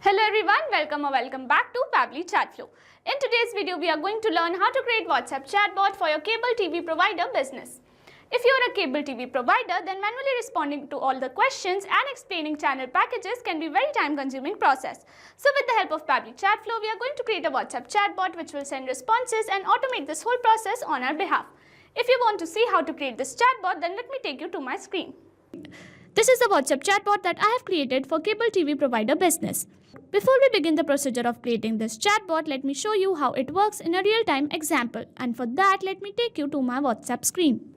Hello everyone, welcome back to Pabbly Chatflow. In today's video, we are going to learn how to create WhatsApp chatbot for your cable TV provider business. If you are a cable TV provider, then manually responding to all the questions and explaining channel packages can be a very time-consuming process. So with the help of Pabbly Chatflow, we are going to create a WhatsApp chatbot which will send responses and automate this whole process on our behalf. If you want to see how to create this chatbot, then let me take you to my screen. This is the WhatsApp chatbot that I have created for cable TV provider business. Before we begin the procedure of creating this chatbot, let me show you how it works in a real-time example. And for that, let me take you to my WhatsApp screen.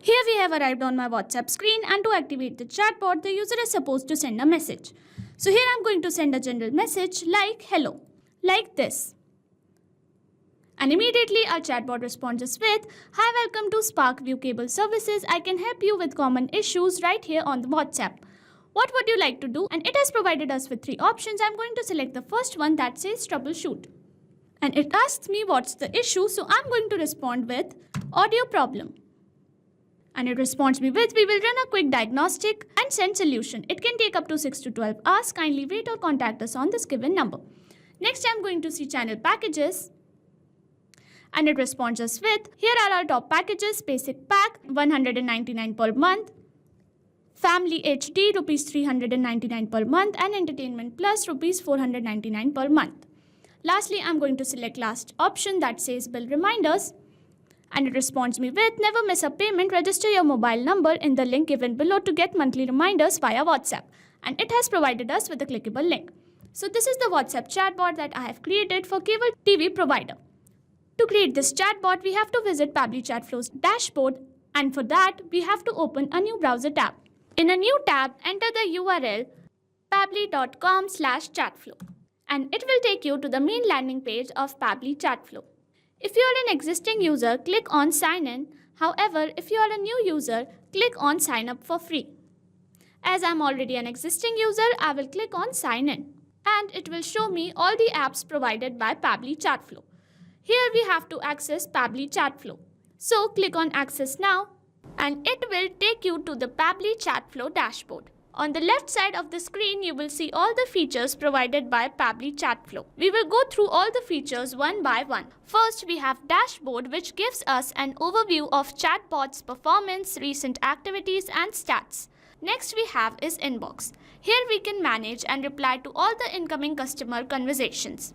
Here we have arrived on my WhatsApp screen, and to activate the chatbot, the user is supposed to send a message. So here I'm going to send a general message like hello, like this. And immediately our chatbot responds us with, "Hi, welcome to SparkView Cable Services. I can help you with common issues right here on the WhatsApp. What would you like to do?" And it has provided us with 3 options. I'm going to select the first one that says troubleshoot. And it asks me what's the issue, so I'm going to respond with audio problem. And it responds me with, "We will run a quick diagnostic and send solution. It can take up to 6 to 12 hours. Kindly wait or contact us on this given number." Next, I'm going to see channel packages. And it responds us with, "Here are our top packages: basic pack 199 per month, family HD rupees 399 per month, and entertainment plus rupees 499 per month." Lastly, I'm going to select last option that says bill reminders. And it responds me with, "Never miss a payment. Register your mobile number in the link given below to get monthly reminders via WhatsApp." And it has provided us with a clickable link. So this is the WhatsApp chatbot that I have created for cable TV provider. To create this chatbot, we have to visit Pabbly Chatflow's dashboard, and for that, we have to open a new browser tab. In a new tab, enter the URL pabbly.com/chatflow, and it will take you to the main landing page of Pabbly Chatflow. If you are an existing user, click on Sign In. However, if you are a new user, click on Sign Up for free. As I am already an existing user, I will click on Sign In, and it will show me all the apps provided by Pabbly Chatflow. Here we have to access Pabbly Chatflow. So click on Access Now, and it will take you to the Pabbly Chatflow dashboard. On the left side of the screen, you will see all the features provided by Pabbly Chatflow. We will go through all the features one by one. First, we have Dashboard, which gives us an overview of chatbot's performance, recent activities, and stats. Next we have is Inbox. Here we can manage and reply to all the incoming customer conversations.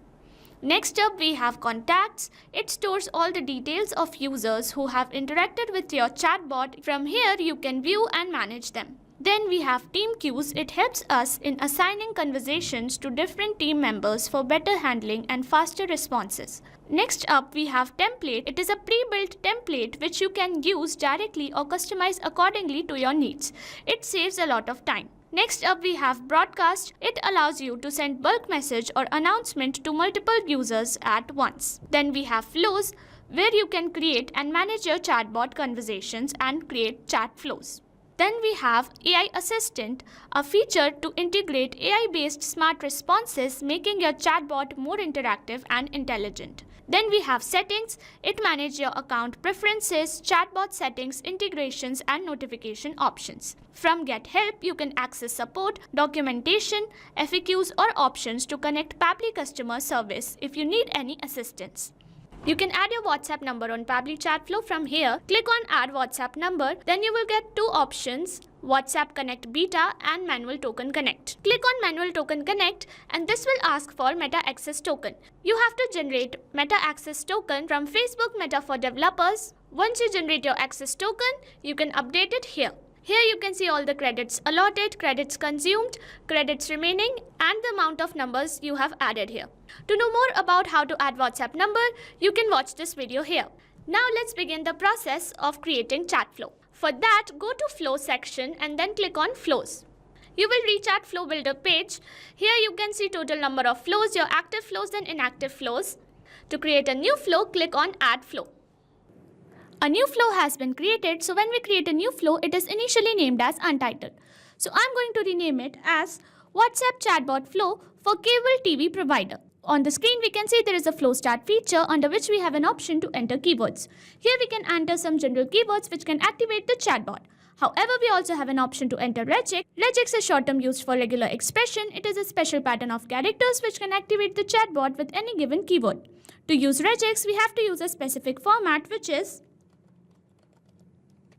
Next up, we have Contacts. It stores all the details of users who have interacted with your chatbot. From here, you can view and manage them. Then we have Team Queues. It helps us in assigning conversations to different team members for better handling and faster responses. Next up, we have Template. It is a pre-built template which you can use directly or customize accordingly to your needs. It saves a lot of time. Next up, we have Broadcast. It allows you to send bulk message or announcement to multiple users at once. Then we have Flows, where you can create and manage your chatbot conversations and create chat flows. Then we have AI Assistant, a feature to integrate AI-based smart responses, making your chatbot more interactive and intelligent. Then we have Settings. It manages your account preferences, chatbot settings, integrations, and notification options. From Get Help, you can access support, documentation, FAQs, or options to connect Pabbly customer service if you need any assistance. You can add your WhatsApp number on Pabbly Chatflow from here. Click on Add WhatsApp Number. Then you will get 2 options, WhatsApp Connect Beta and Manual Token Connect. Click on Manual Token Connect, and this will ask for Meta Access Token. You have to generate Meta Access Token from Facebook Meta for Developers. Once you generate your access token, you can update it here. Here you can see all the credits allotted, credits consumed, credits remaining, and the amount of numbers you have added here. To know more about how to add WhatsApp number, you can watch this video here. Now let's begin the process of creating Chatflow. For that, go to Flow section and then click on Flows. You will reach at Flow Builder page. Here you can see total number of flows, your active flows and inactive flows. To create a new flow, click on Add Flow. A new flow has been created, so when we create a new flow, it is initially named as Untitled. So I'm going to rename it as WhatsApp Chatbot Flow for Cable TV Provider. On the screen, we can see there is a Flow Start feature under which we have an option to enter keywords. Here we can enter some general keywords which can activate the chatbot. However, we also have an option to enter regex. Regex is short term used for regular expression. It is a special pattern of characters which can activate the chatbot with any given keyword. To use regex, we have to use a specific format, which is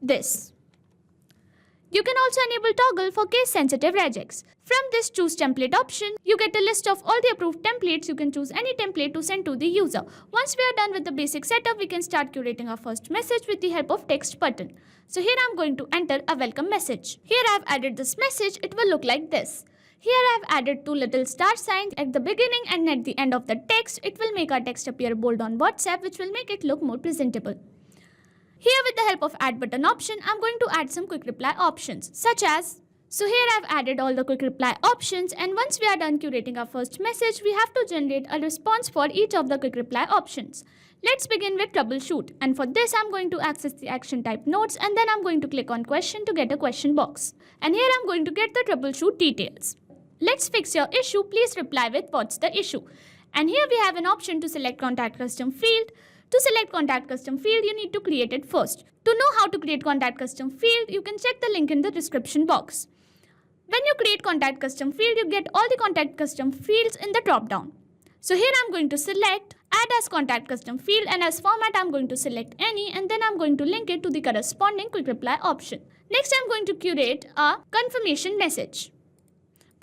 this. You can also enable toggle for case-sensitive regex. From this choose template option, you get a list of all the approved templates. You can choose any template to send to the user. Once we are done with the basic setup, we can start curating our first message with the help of text button. So here I am going to enter a welcome message. Here I have added this message. It will look like this. Here I have added two little star signs at the beginning and at the end of the text. It will make our text appear bold on WhatsApp, which will make it look more presentable. Here with the help of add button option, I'm going to add some quick reply options such as, so here I've added all the quick reply options, and once we are done curating our first message, we have to generate a response for each of the quick reply options. Let's begin with troubleshoot, and for this I'm going to access the action type nodes, and then I'm going to click on question to get a question box. And here I'm going to get the troubleshoot details. Let's fix your issue, please reply with what's the issue. And here we have an option to select contact custom field. To select contact custom field, you need to create it first. To know how to create contact custom field, you can check the link in the description box. When you create contact custom field, you get all the contact custom fields in the drop down. So here I'm going to select add as contact custom field, and as format I'm going to select any, and then I'm going to link it to the corresponding quick reply option. Next I'm going to curate a confirmation message.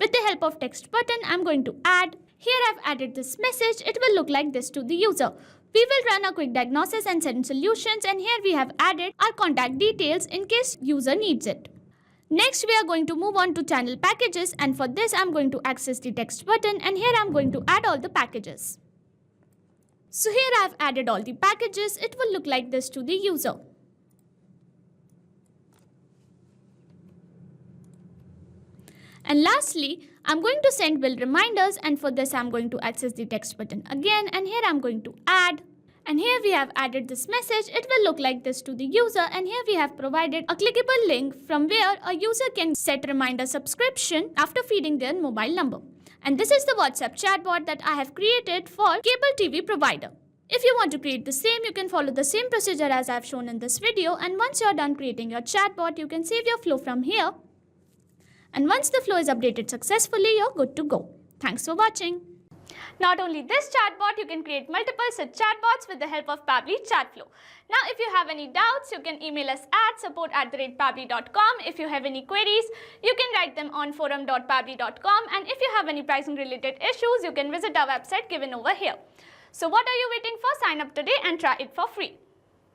With the help of text button, I'm going to add. Here I've added this message. It will look like this to the user. We will run a quick diagnosis and send solutions, and here we have added our contact details in case user needs it. Next we are going to move on to channel packages, and for this I'm going to access the text button, and here I'm going to add all the packages. So here I've added all the packages. It will look like this to the user. And lastly, I'm going to send bill reminders, and for this I'm going to access the text button again, and here I'm going to add. And here we have added this message. It will look like this to the user, and here we have provided a clickable link from where a user can set reminder subscription after feeding their mobile number. And this is the WhatsApp chatbot that I have created for cable TV provider. If you want to create the same, you can follow the same procedure as I have shown in this video, and once you are done creating your chatbot, you can save your flow from here. And once the flow is updated successfully, you're good to go. Thanks for watching. Not only this chatbot, you can create multiple such chatbots with the help of Pabbly Chatflow. Now, if you have any doubts, you can email us at support@pabbly.com. If you have any queries, you can write them on forum.pabbly.com. And if you have any pricing related issues, you can visit our website given over here. So what are you waiting for? Sign up today and try it for free.